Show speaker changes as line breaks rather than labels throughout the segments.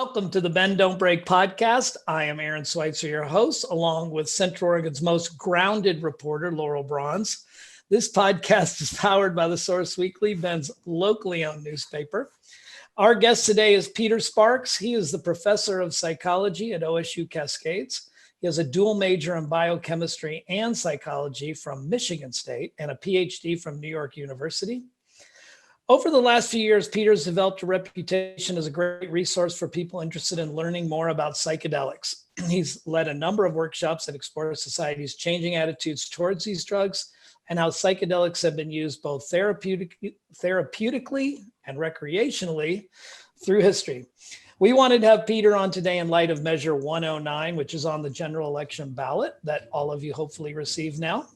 Welcome to the Bend Don't Break podcast. I am Aaron Schweitzer, your host, along with Central Oregon's most grounded reporter, Laurel Bronze. This podcast is powered by The Source Weekly, Bend's locally owned newspaper. Our guest today is Peter Sparks. He is the professor of psychology at OSU Cascades. He has a dual major in biochemistry and psychology from Michigan State and a PhD from New York University. Over the last few years, Peter's developed a reputation as a great resource for people interested in learning more about psychedelics. He's led a number of workshops that explore society's changing attitudes towards these drugs and how psychedelics have been used both therapeutically and recreationally through history. We wanted to have Peter on today in light of Measure 109, which is on the general election ballot that all of you hopefully receive now.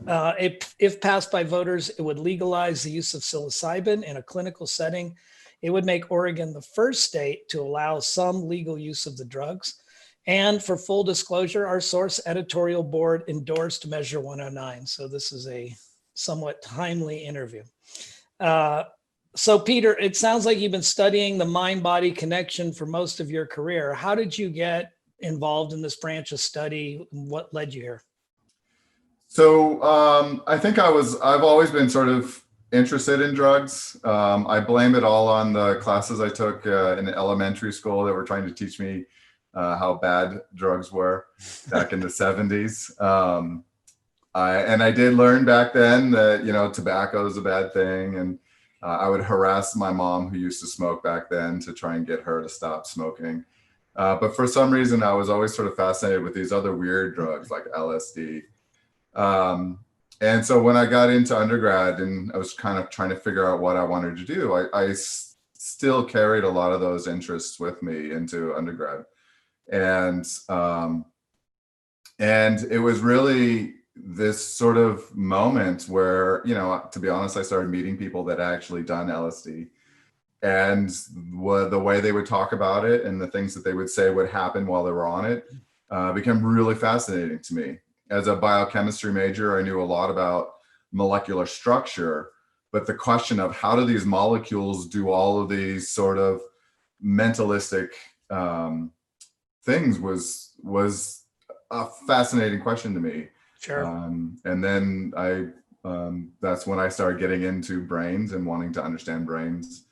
If passed by voters, it would legalize the use of psilocybin in a clinical setting. It would make Oregon the first state to allow some legal use of the drugs. And for full disclosure, our Source editorial board endorsed Measure 109. So this is a somewhat timely interview. So Peter, it sounds like you've been studying the mind-body connection for most of your career. How did you get involved in this branch of study? What led you here?
So I think I've always been sort of interested in drugs. I blame it all on the classes I took in elementary school that were trying to teach me how bad drugs were back in the 70s. I did learn back then that, tobacco is a bad thing. And I would harass my mom, who used to smoke back then, to try and get her to stop smoking. But for some reason, I was always sort of fascinated with these other weird drugs like LSD. And so when I got into undergrad and I was kind of trying to figure out what I wanted to do, I still carried a lot of those interests with me into undergrad. And it was really this sort of moment where, to be honest, I started meeting people that had actually done LSD, and the way they would talk about it and the things that they would say would happen while they were on it became really fascinating to me. As a biochemistry major, I knew a lot about molecular structure, but the question of how do these molecules do all of these sort of mentalistic things was a fascinating question to me.
Sure.
And then that's when I started getting into brains and wanting to understand brains.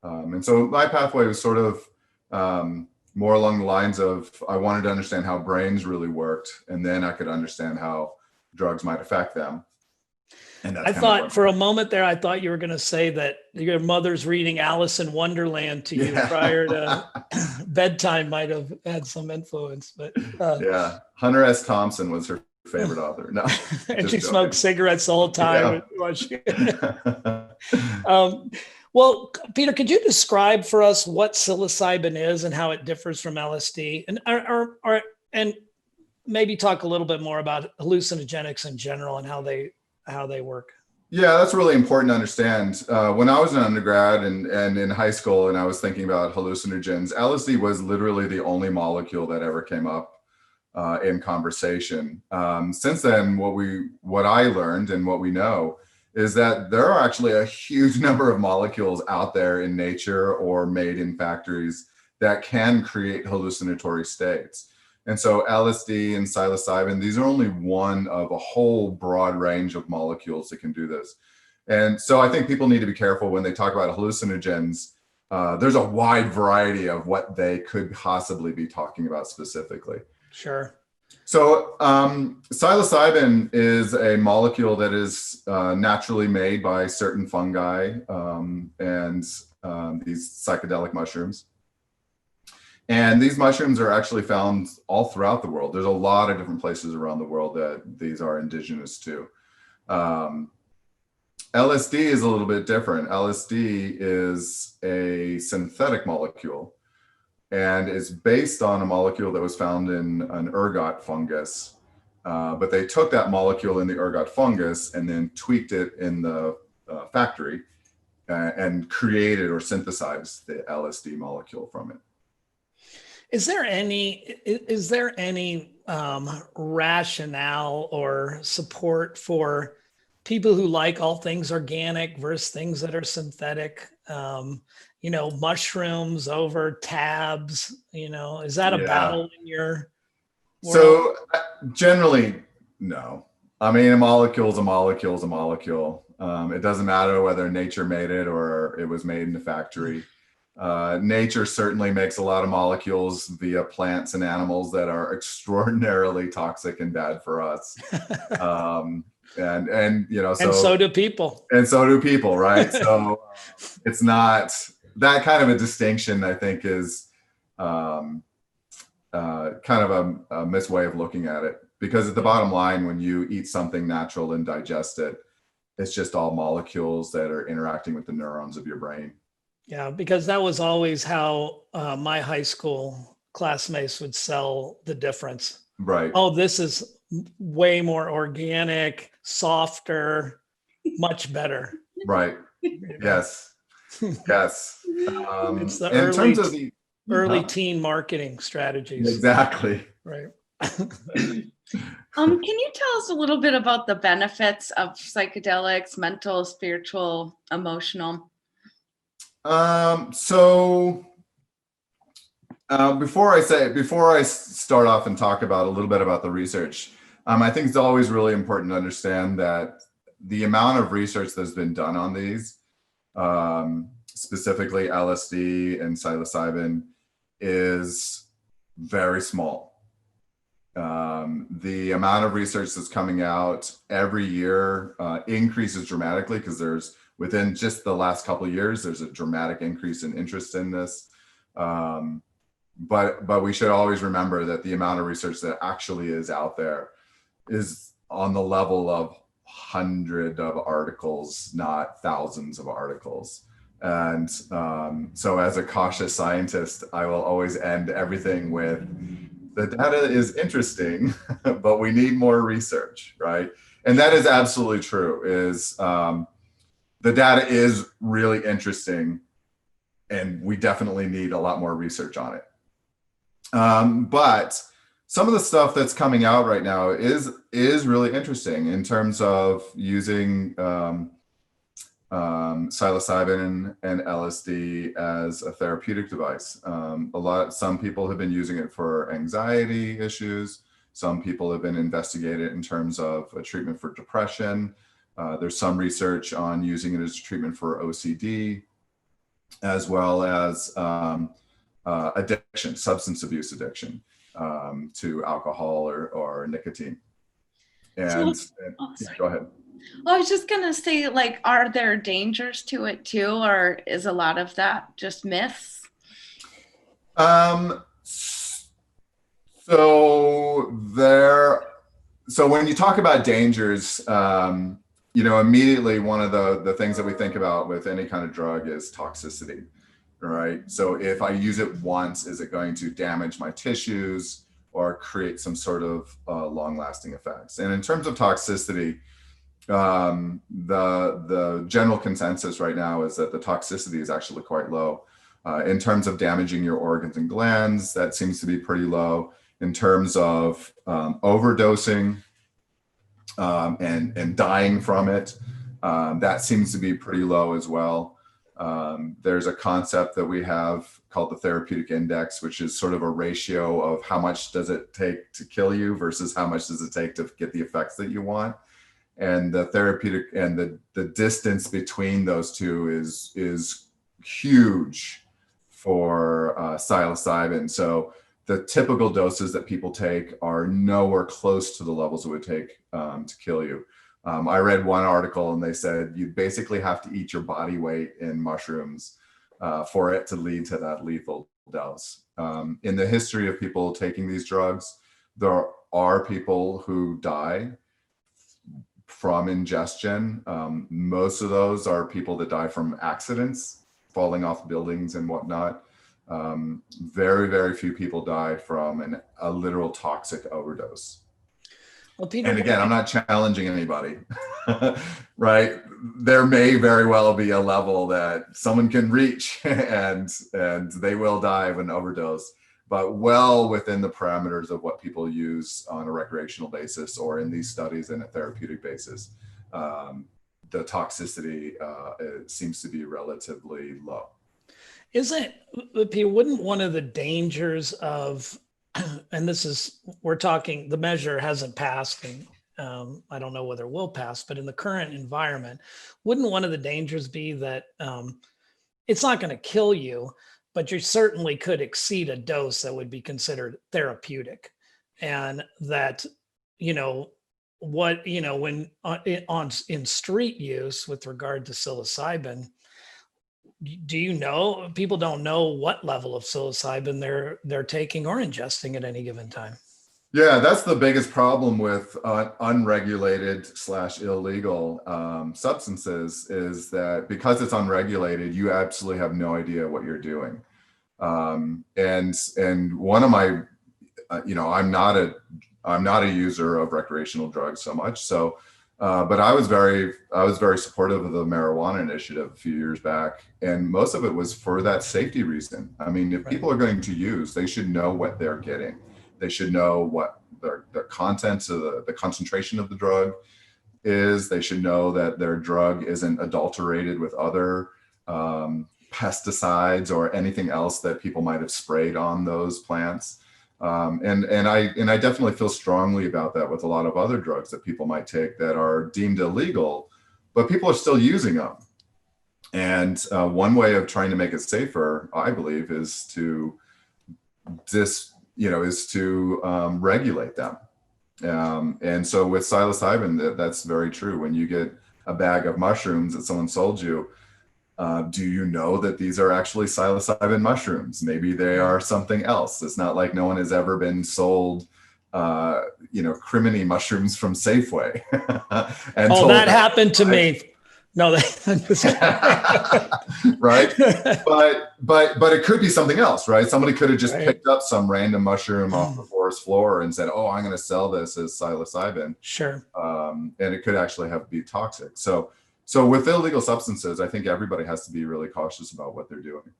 And so my pathway was sort of more along the lines of, I wanted to understand how brains really worked, and then I could understand how drugs might affect them. And that's
I thought for a moment there, I thought you were going to say that your mother's reading Alice in Wonderland to you prior to bedtime might have had some influence. But
yeah, Hunter S. Thompson was her favorite author. No,
and she smoked cigarettes the whole time. Yeah. Well, Peter, could you describe for us what psilocybin is and how it differs from LSD, and maybe talk a little bit more about hallucinogenics in general and how they work?
Yeah, that's really important to understand. When I was an undergrad and in high school, and I was thinking about hallucinogens, LSD was literally the only molecule that ever came up in conversation. Since then, what I learned and what we know is that there are actually a huge number of molecules out there in nature or made in factories that can create hallucinatory states. And so LSD and psilocybin, these are only one of a whole broad range of molecules that can do this. And so I think people need to be careful when they talk about hallucinogens. There's a wide variety of what they could possibly be talking about specifically.
Sure.
So psilocybin is a molecule that is naturally made by certain fungi and these psychedelic mushrooms. And these mushrooms are actually found all throughout the world. There's a lot of different places around the world that these are indigenous to. LSD is a little bit different. LSD is a synthetic molecule, and it's based on a molecule that was found in an ergot fungus. But they took that molecule in the ergot fungus and then tweaked it in the factory and created or synthesized the LSD molecule from it.
Is there any rationale or support for people who like all things organic versus things that are synthetic? mushrooms over tabs, is that a
Yeah.
battle in your world?
So generally, no. I mean, a molecule is a molecule is a molecule. It doesn't matter whether nature made it or it was made in a factory. Nature certainly makes a lot of molecules via plants and animals that are extraordinarily toxic and bad for us. And
so do people.
And so do people, right? So it's not that kind of a distinction, I think, is kind of a mis way of looking at it. Because at the bottom line, when you eat something natural and digest it, it's just all molecules that are interacting with the neurons of your brain.
Yeah, because that was always how my high school classmates would sell the difference.
Right.
Oh, this is way more organic, softer, much better.
Right. Yes. Yes.
It's the
in terms of the
early teen marketing strategies.
Exactly.
Right.
Can you tell us a little bit about the benefits of psychedelics, mental, spiritual, emotional?
Before I start off and talk about a little bit about the research, I think it's always really important to understand that the amount of research that's been done on these, specifically LSD and psilocybin, is very small. The amount of research that's coming out every year increases dramatically, because within just the last couple of years, there's a dramatic increase in interest in this. But we should always remember that the amount of research that actually is out there is on the level of hundreds of articles, not thousands of articles. And so as a cautious scientist, I will always end everything with, the data is interesting, but we need more research, right? And that is absolutely true, the data is really interesting, and we definitely need a lot more research on it. But some of the stuff that's coming out right now is really interesting in terms of using psilocybin and LSD as a therapeutic device. Some people have been using it for anxiety issues. Some people have been investigated in terms of a treatment for depression. There's some research on using it as a treatment for OCD, as well as addiction, substance abuse addiction to alcohol or nicotine. And go ahead.
Well, I was just going to say, are there dangers to it too, or is a lot of that just myths?
So when you talk about dangers, immediately one of the things that we think about with any kind of drug is toxicity, right? So if I use it once, is it going to damage my tissues or create some sort of long-lasting effects? And in terms of toxicity, the general consensus right now is that the toxicity is actually quite low. In terms of damaging your organs and glands, that seems to be pretty low. In terms of overdosing and dying from it, that seems to be pretty low as well. There's a concept that we have called the therapeutic index, which is sort of a ratio of how much does it take to kill you versus how much does it take to get the effects that you want. And the therapeutic and the distance between those two is huge for psilocybin. So the typical doses that people take are nowhere close to the levels it would take to kill you. I read one article and they said you basically have to eat your body weight in mushrooms for it to lead to that lethal dose. In the history of people taking these drugs, there are people who die from ingestion. Most of those are people that die from accidents, falling off buildings and whatnot. Very, very few people die from a literal toxic overdose.
Well, Peter,
and again, I'm not challenging anybody, right? There may very well be a level that someone can reach and they will die of an overdose, but well within the parameters of what people use on a recreational basis or in these studies in a therapeutic basis. the toxicity it seems to be relatively low.
Wouldn't one of the dangers of, and this is, we're talking, the measure hasn't passed, and I don't know whether it will pass, but in the current environment, wouldn't one of the dangers be that it's not going to kill you, but you certainly could exceed a dose that would be considered therapeutic? And that, when in street use with regard to psilocybin, people don't know what level of psilocybin they're taking or ingesting at any given time?
Yeah, that's the biggest problem with unregulated / illegal substances, is that because it's unregulated, you absolutely have no idea what you're doing. And one of my, I'm not a user of recreational drugs so much. So, but I was very supportive of the marijuana initiative a few years back, and most of it was for that safety reason. I mean, if people are going to use, they should know what they're getting. They should know what the contents of the concentration of the drug is. They should know that their drug isn't adulterated with other pesticides or anything else that people might have sprayed on those plants. And I definitely feel strongly about that with a lot of other drugs that people might take that are deemed illegal, but people are still using them. And one way of trying to make it safer, I believe, is to regulate them. And so with psilocybin, that's very true. When you get a bag of mushrooms that someone sold you, do you know that these are actually psilocybin mushrooms? Maybe they are something else. It's not like no one has ever been sold, criminy mushrooms from Safeway.
That happened to me. No,
right. But it could be something else, right? Somebody could have just picked up some random mushroom off the forest floor and said, "Oh, I'm going to sell this as psilocybin."
Sure.
And it could actually be toxic. So with illegal substances, I think everybody has to be really cautious about what they're doing.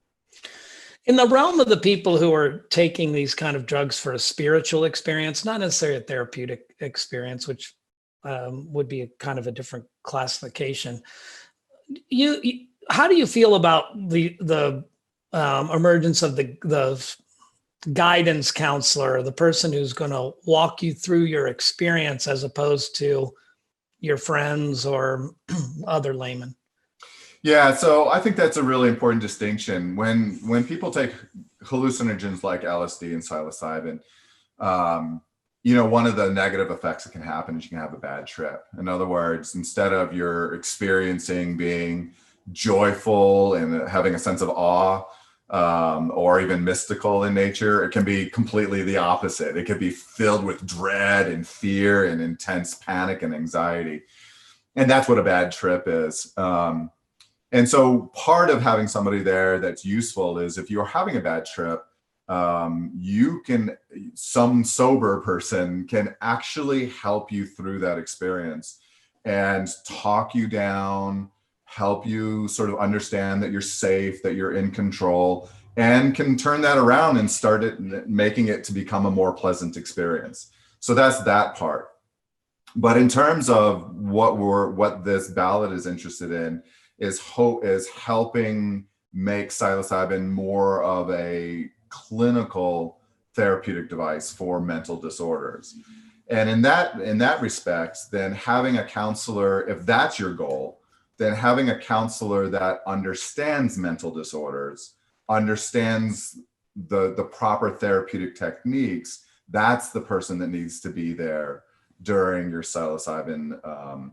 In the realm of the people who are taking these kind of drugs for a spiritual experience, not necessarily a therapeutic experience, which would be a kind of a different classification. How do you feel about the emergence of the guidance counselor, the person who's going to walk you through your experience, as opposed to your friends or other laymen?
Yeah, so I think that's a really important distinction. When people take hallucinogens like LSD and psilocybin, one of the negative effects that can happen is you can have a bad trip. In other words, instead of your experiencing being joyful and having a sense of awe, or even mystical in nature, it can be completely the opposite. It could be filled with dread and fear and intense panic and anxiety. And that's what a bad trip is. And so part of having somebody there that's useful is, if you're having a bad trip, some sober person can actually help you through that experience and talk you down, help you sort of understand that you're safe, that you're in control, and can turn that around and start making it to become a more pleasant experience. So that's that part. But in terms of what this ballot is interested in is helping make psilocybin more of a clinical therapeutic device for mental disorders. And in that respect, then having a counselor, if that's your goal, then having a counselor that understands mental disorders, understands the proper therapeutic techniques, that's the person that needs to be there during your psilocybin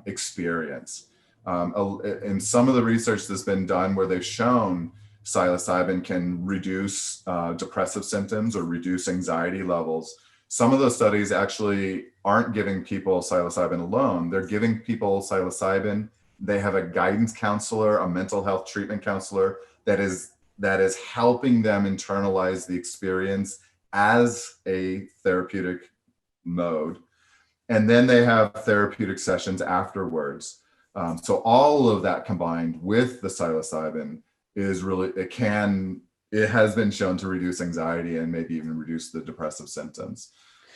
experience. In some of the research that's been done where they've shown psilocybin can reduce depressive symptoms or reduce anxiety levels, some of those studies actually aren't giving people psilocybin alone. They're giving people psilocybin. They have a guidance counselor, a mental health treatment counselor that is helping them internalize the experience as a therapeutic mode. And then they have therapeutic sessions afterwards. So all of that combined with the psilocybin is really, it has been shown to reduce anxiety and maybe even reduce the depressive symptoms.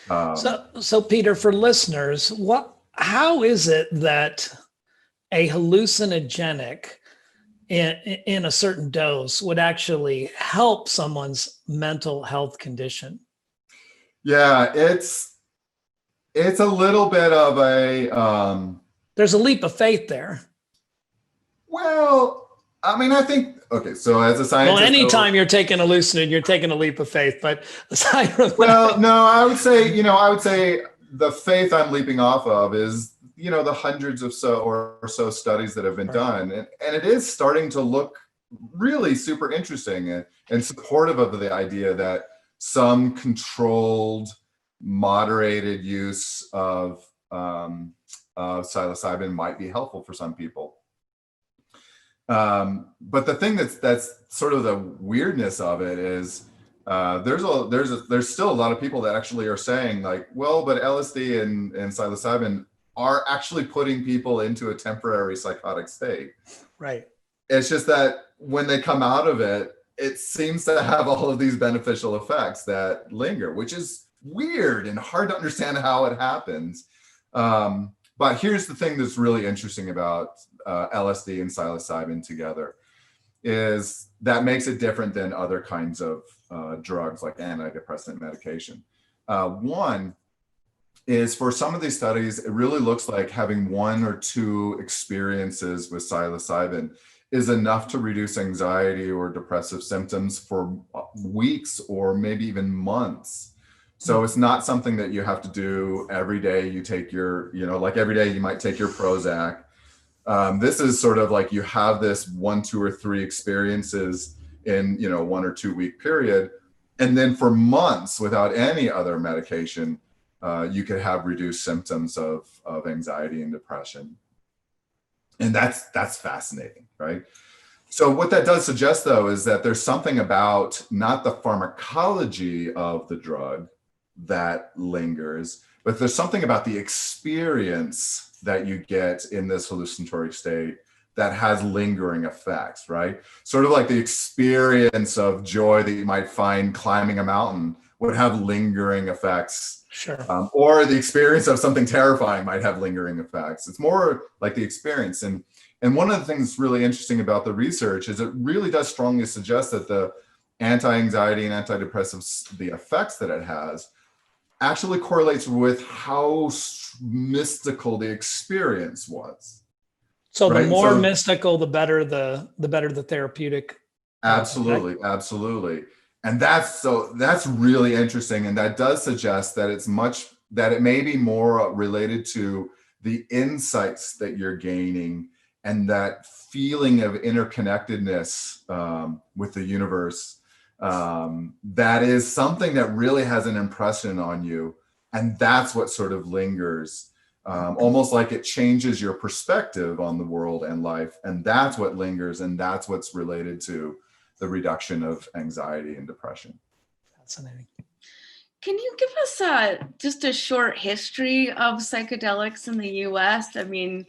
So Peter, for listeners, how is it that a hallucinogenic in a certain dose would actually help someone's mental health condition?
Yeah, it's a little bit of a
There's a leap of faith there.
well, I mean, I think okay. So as a scientist,
Well, anytime you're taking hallucinogen, you're taking a leap of faith. But aside from
well, no, I would say the faith I'm leaping off of is the hundreds of so studies that have been done, and it is starting to look really super interesting and supportive of the idea that some controlled, moderated use of psilocybin might be helpful for some people. But the thing that's sort of the weirdness of it is there's still a lot of people that actually are saying like, well, but LSD and psilocybin are actually putting people into a temporary psychotic state.
Right.
It's just that when they come out of it, it seems to have all of these beneficial effects that linger, which is weird and hard to understand how it happens. But here's the thing that's really interesting about LSD and psilocybin together is that makes it different than other kinds of drugs like antidepressant medication. One is for some of these studies, it really looks like having one or two experiences with psilocybin is enough to reduce anxiety or depressive symptoms for weeks or maybe even months. So it's not something that you have to do every day. You take your, like every day you might take your Prozac. This is sort of like you have this 1, 2, or 3 experiences in, 1 or 2 week period. And then for months without any other medication, you could have reduced symptoms of anxiety and depression. And that's fascinating, right? So what that does suggest though, is that there's something about not the pharmacology of the drug that lingers, but there's something about the experience that you get in this hallucinatory state that has lingering effects, right? Sort of like the experience of joy that you might find climbing a mountain would have lingering effects.
Sure.
Or the experience of something terrifying might have lingering effects. It's more like the experience. And one of the things that's really interesting about the research is it really does strongly suggest that the anti-anxiety and antidepressives, the effects that it has, actually correlates with how mystical the experience was.
So the
right?
more mystical, the better the therapeutic.
Absolutely, absolutely. And that's really interesting. And that does suggest that it may be more related to the insights that you're gaining and that feeling of interconnectedness with the universe. That is something that really has an impression on you. And that's what sort of lingers, almost like it changes your perspective on the world and life. And that's what lingers. And that's what's related to the reduction of anxiety and depression.
Fascinating.
Can you give us just a short history of psychedelics in the US? I mean,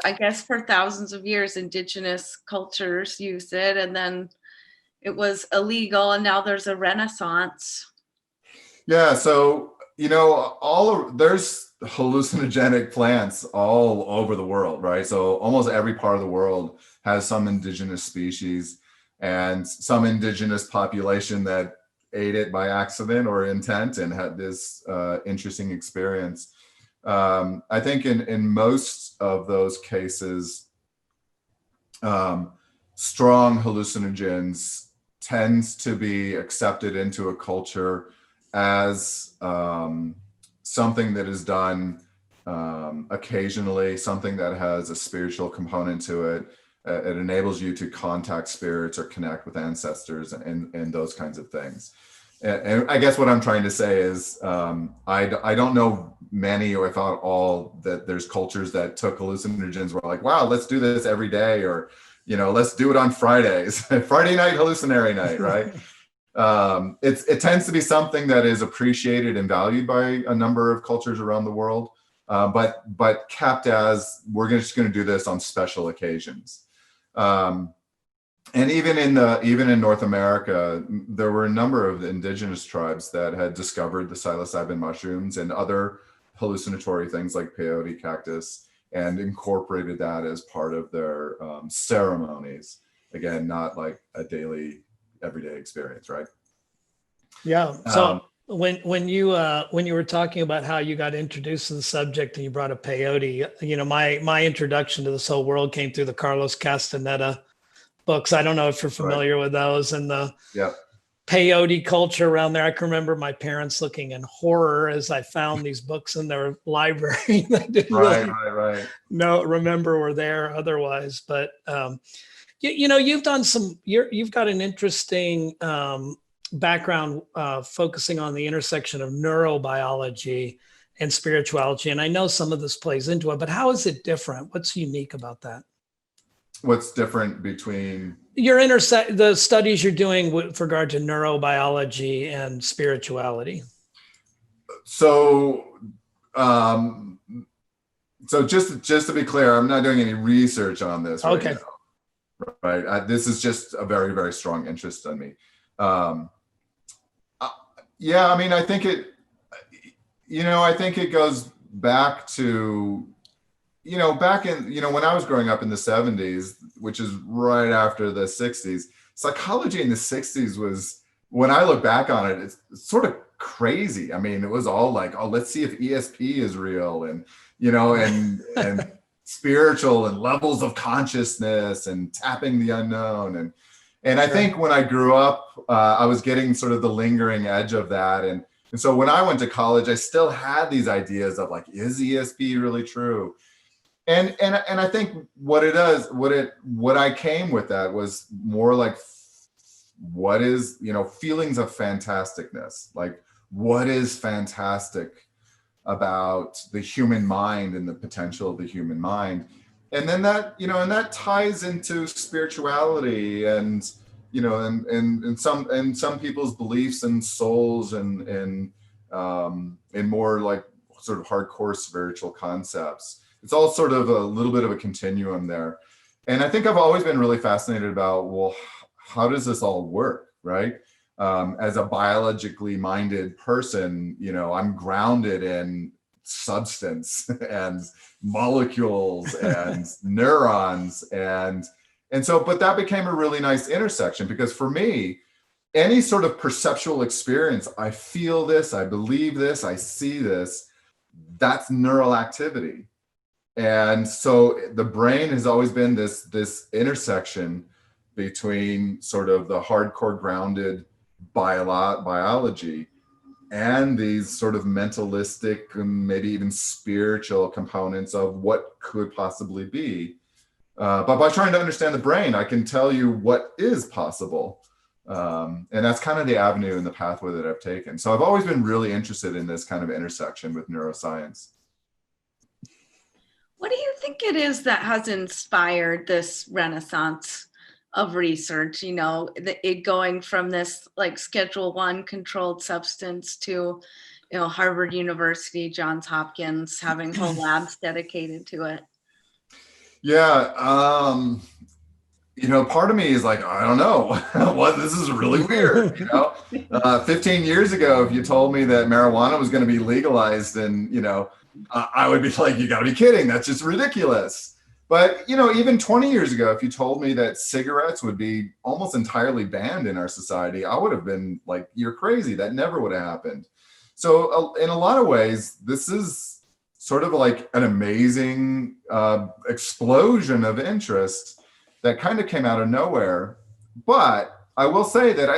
I guess for thousands of years, indigenous cultures used it, and then it was illegal, and now there's a renaissance.
Yeah, so there's hallucinogenic plants all over the world, right? So almost every part of the world has some indigenous species and some indigenous population that ate it by accident or intent and had this interesting experience. I think in most of those cases, strong hallucinogens tends to be accepted into a culture as something that is done occasionally, something that has a spiritual component to it. It enables you to contact spirits or connect with ancestors and those kinds of things. And I guess what I'm trying to say is I don't know many, or if not all, that there's cultures that took hallucinogens were like, wow, let's do this every day, or let's do it on Fridays, Friday night hallucinatory night, right? It tends to be something that is appreciated and valued by a number of cultures around the world, but kept as we're just going to do this on special occasions. And even in North America, there were a number of indigenous tribes that had discovered the psilocybin mushrooms and other hallucinatory things like peyote cactus and incorporated that as part of their ceremonies. Again, not like a daily, everyday experience, right?
Yeah. So when you were talking about how you got introduced to the subject and you brought up peyote, you know, my introduction to this whole world came through the Carlos Castaneda books. I don't know if you're familiar with those, and the peyote culture around there. I can remember my parents looking in horror as I found these books in their library. They didn't really remember were there otherwise. But you know, you've got an interesting background focusing on the intersection of neurobiology and spirituality. And I know some of this plays into it, but how is it different? What's unique about that?
What's different between
the studies you're doing with regard to neurobiology and spirituality?
So just to be clear, I'm not doing any research on this right now, right? This is just a very, very strong interest in me. Yeah, I mean, I think it goes back to, back in, when I was growing up in the 70s, which is right after the 60s, psychology in the 60s was, when I look back on it, it's sort of crazy. I mean, it was all like, oh, let's see if ESP is real, and, and spiritual, and levels of consciousness, and tapping the unknown. And I think when I grew up, I was getting sort of the lingering edge of that. And so when I went to college, I still had these ideas of like, is ESP really true? And I think what I came with that was more like, what is, feelings of fantasticness, like what is fantastic about the human mind and the potential of the human mind. And then that, and that ties into spirituality and, and some people's beliefs and souls and more like sort of hardcore spiritual concepts. It's all sort of a little bit of a continuum there. And I think I've always been really fascinated about, well, how does this all work, right? As a biologically minded person, I'm grounded in substance and molecules and neurons and so, but that became a really nice intersection, because for me, any sort of perceptual experience, I feel this, I believe this, I see this, that's neural activity. And so the brain has always been this intersection between sort of the hardcore grounded biology and these sort of mentalistic and maybe even spiritual components of what could possibly be. But by trying to understand the brain, I can tell you what is possible. And that's kind of the avenue and the pathway that I've taken. So I've always been really interested in this kind of intersection with neuroscience.
What do you think it is that has inspired this renaissance of research, it going from this like Schedule I controlled substance to, Harvard University, Johns Hopkins having whole labs dedicated to it?
Yeah. Part of me is like, I don't know. This is really weird. 15 years ago, if you told me that marijuana was going to be legalized, and, I would be like, you gotta be kidding. That's just ridiculous. But, even 20 years ago, if you told me that cigarettes would be almost entirely banned in our society, I would have been like, you're crazy. That never would have happened. So in a lot of ways, this is sort of like an amazing explosion of interest that kind of came out of nowhere. But I will say that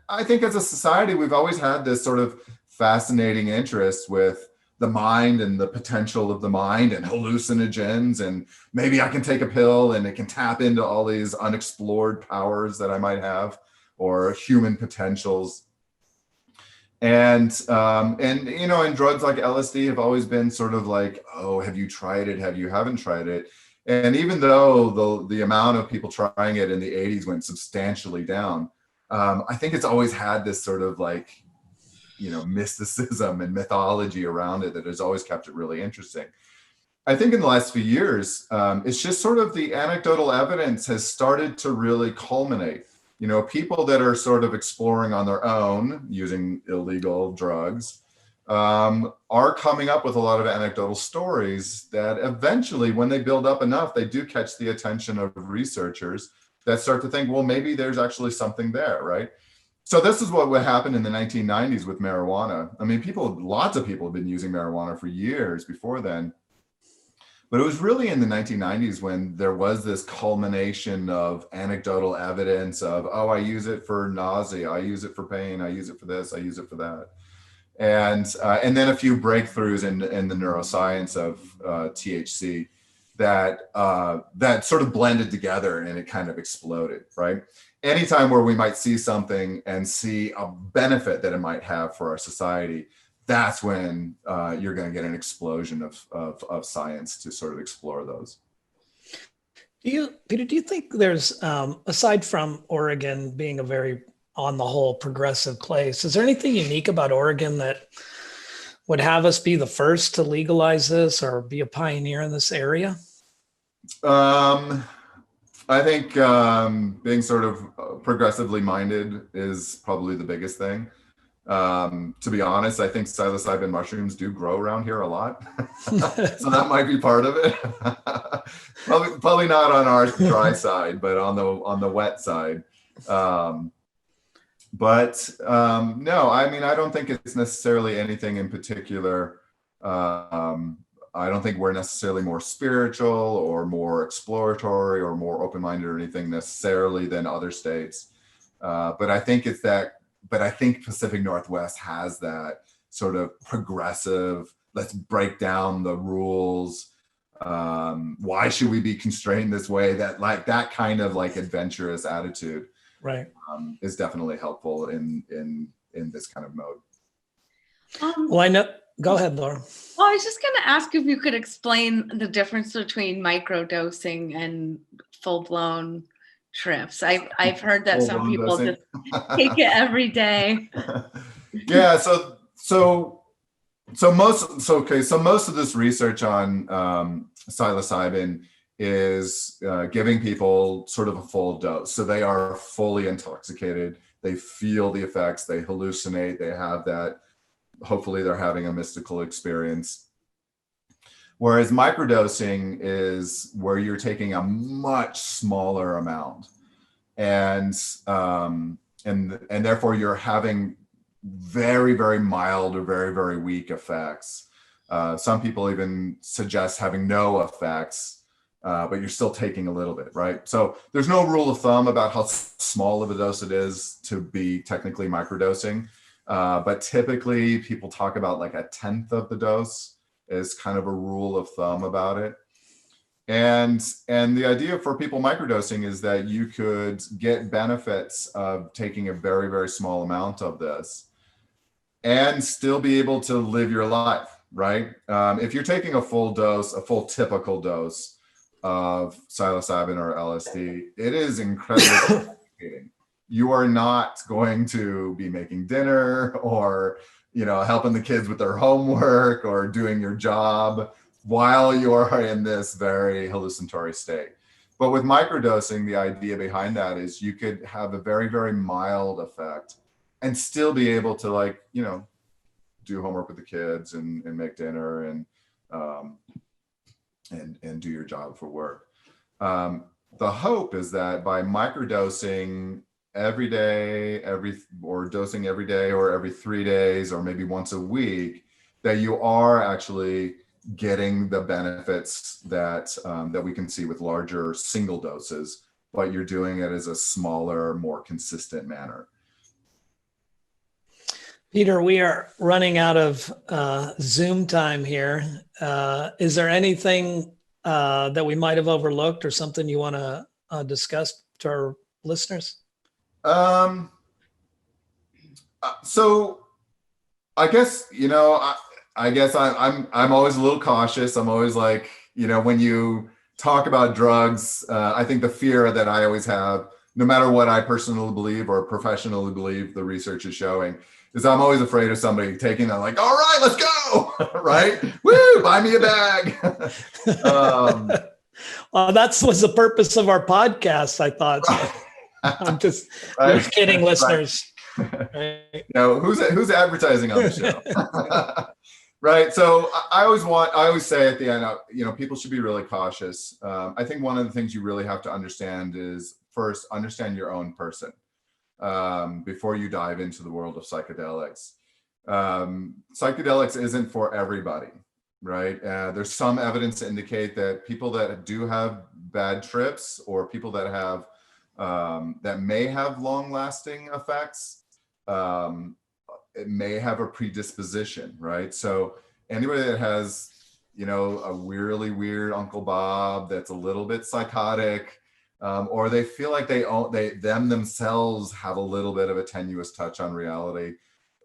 I think as a society, we've always had this sort of fascinating interest with the mind and the potential of the mind and hallucinogens, and maybe I can take a pill and it can tap into all these unexplored powers that I might have, or human potentials. And drugs like LSD have always been sort of like, oh, have you tried it? You haven't tried it. And even though the amount of people trying it in the 80s went substantially down, I think it's always had this sort of like, mysticism and mythology around it that has always kept it really interesting. I think in the last few years, it's just sort of the anecdotal evidence has started to really culminate. People that are sort of exploring on their own using illegal drugs are coming up with a lot of anecdotal stories that eventually, when they build up enough, they do catch the attention of researchers that start to think, well, maybe there's actually something there, right? So this is what would happen in the 1990s with marijuana. I mean, lots of people have been using marijuana for years before then. But it was really in the 1990s when there was this culmination of anecdotal evidence of, oh, I use it for nausea, I use it for pain, I use it for this, I use it for that. And then a few breakthroughs in the neuroscience of THC that sort of blended together and it kind of exploded, right? Anytime where we might see something and see a benefit that it might have for our society, that's when you're going to get an explosion of science to sort of explore those.
Peter, do you think there's, aside from Oregon being a very, on the whole, progressive place, is there anything unique about Oregon that would have us be the first to legalize this or be a pioneer in this area?
I think being sort of progressively minded is probably the biggest thing. To be honest, I think psilocybin mushrooms do grow around here a lot. So that might be part of it. probably not on our dry side, but on the wet side. No, I mean, I don't think it's necessarily anything in particular. I don't think we're necessarily more spiritual or more exploratory or more open-minded or anything necessarily than other states. But I think I think Pacific Northwest has that sort of progressive, let's break down the rules. Why should we be constrained this way? That kind of like adventurous attitude,
right,
is definitely helpful in this kind of mode.
Well, I know. Go ahead, Laura.
Well, I was just going to ask if you could explain the difference between microdosing and full-blown trips. I've heard that some people just take it every day.
Yeah. So most of this research on psilocybin is giving people sort of a full dose. So they are fully intoxicated. They feel the effects. They hallucinate. They have that. Hopefully they're having a mystical experience. Whereas microdosing is where you're taking a much smaller amount, and therefore you're having very, very mild or very, very weak effects. Some people even suggest having no effects, but you're still taking a little bit, right? So there's no rule of thumb about how small of a dose it is to be technically microdosing. But typically people talk about like 1/10 of the dose is kind of a rule of thumb about it. And the idea for people microdosing is that you could get benefits of taking a very, very small amount of this and still be able to live your life, right? If you're taking a full typical dose of psilocybin or LSD, it is incredibly complicated. You are not going to be making dinner or, helping the kids with their homework or doing your job while you're in this very hallucinatory state. But with microdosing, the idea behind that is you could have a very, very mild effect and still be able to do homework with the kids and make dinner and do your job for work. The hope is that by microdosing every day, dosing every day or every 3 days or maybe once a week, that you are actually getting the benefits that we can see with larger single doses, but you're doing it as a smaller, more consistent manner.
Peter, we are running out of Zoom time here. Is there anything that we might have overlooked or something you want to discuss to our listeners?
So I guess, I'm always a little cautious. I'm always like, when you talk about drugs, I think the fear that I always have, no matter what I personally believe or professionally believe the research is showing, is I'm always afraid of somebody taking that, like, all right, let's go, right? Woo, buy me a bag.
Well, that was the purpose of our podcast, I thought. So. I'm just kidding, listeners. Right.
Who's advertising on the show? Right. So I always say at the end, people should be really cautious. I think one of the things you really have to understand is first understand your own person before you dive into the world of psychedelics. Psychedelics isn't for everybody, right? There's some evidence to indicate that people that do have bad trips or people that have that may have long-lasting effects, it may have a predisposition, right? So anybody that has, a really weird Uncle Bob that's a little bit psychotic, or they feel like they themselves have a little bit of a tenuous touch on reality,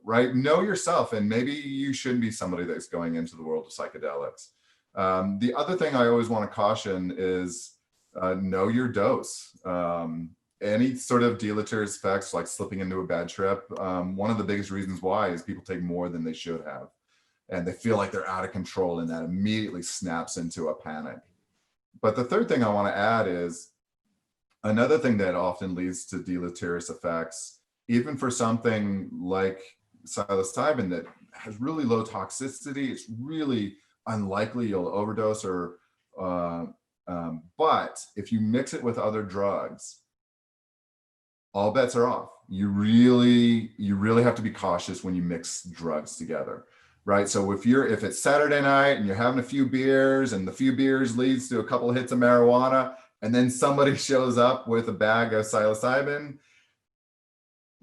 right? Know yourself, and maybe you shouldn't be somebody that's going into the world of psychedelics. The other thing I always want to caution is know your dose. Any sort of deleterious effects like slipping into a bad trip, one of the biggest reasons why is people take more than they should have. And they feel like they're out of control, and that immediately snaps into a panic. But the third thing I want to add is another thing that often leads to deleterious effects, even for something like psilocybin that has really low toxicity, it's really unlikely you'll overdose but if you mix it with other drugs, all bets are off. You really have to be cautious when you mix drugs together, right? So if it's Saturday night and you're having a few beers, and the few beers leads to a couple of hits of marijuana, and then somebody shows up with a bag of psilocybin,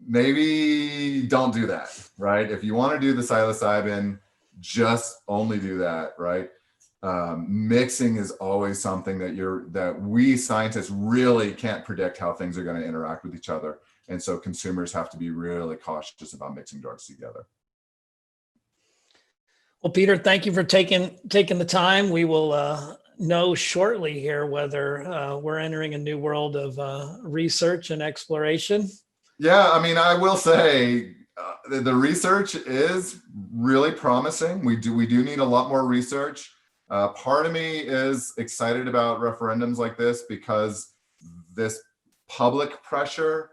maybe don't do that, right? If you want to do the psilocybin, just only do that, right? Mixing is always something that we scientists really can't predict how things are going to interact with each other. And so consumers have to be really cautious about mixing drugs together.
Well, Peter, thank you for taking the time. We will know shortly here whether we're entering a new world of research and exploration.
Yeah, I mean, I will say the research is really promising. We do need a lot more research. Part of me is excited about referendums like this because this public pressure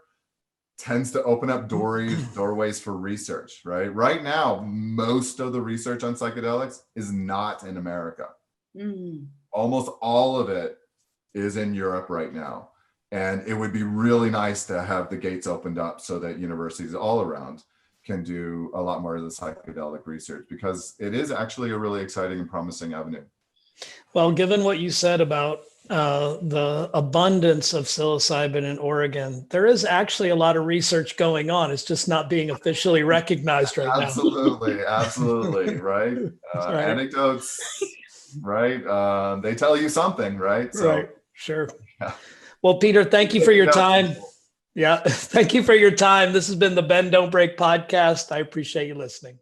tends to open up doorways for research, right? Right now, most of the research on psychedelics is not in America. Almost all of it is in Europe right now. And it would be really nice to have the gates opened up so that universities all around can do a lot more of the psychedelic research, because it is actually a really exciting and promising avenue.
Well, given what you said about the abundance of psilocybin in Oregon, there is actually a lot of research going on. It's just not being officially recognized right now.
Absolutely, right?
Right.
Anecdotes, right? They tell you something, right? So,
right, sure.
Yeah.
Well, Peter, thank you for your time. Yeah, thank you for your time. This has been the Bend Don't Break podcast. I appreciate you listening.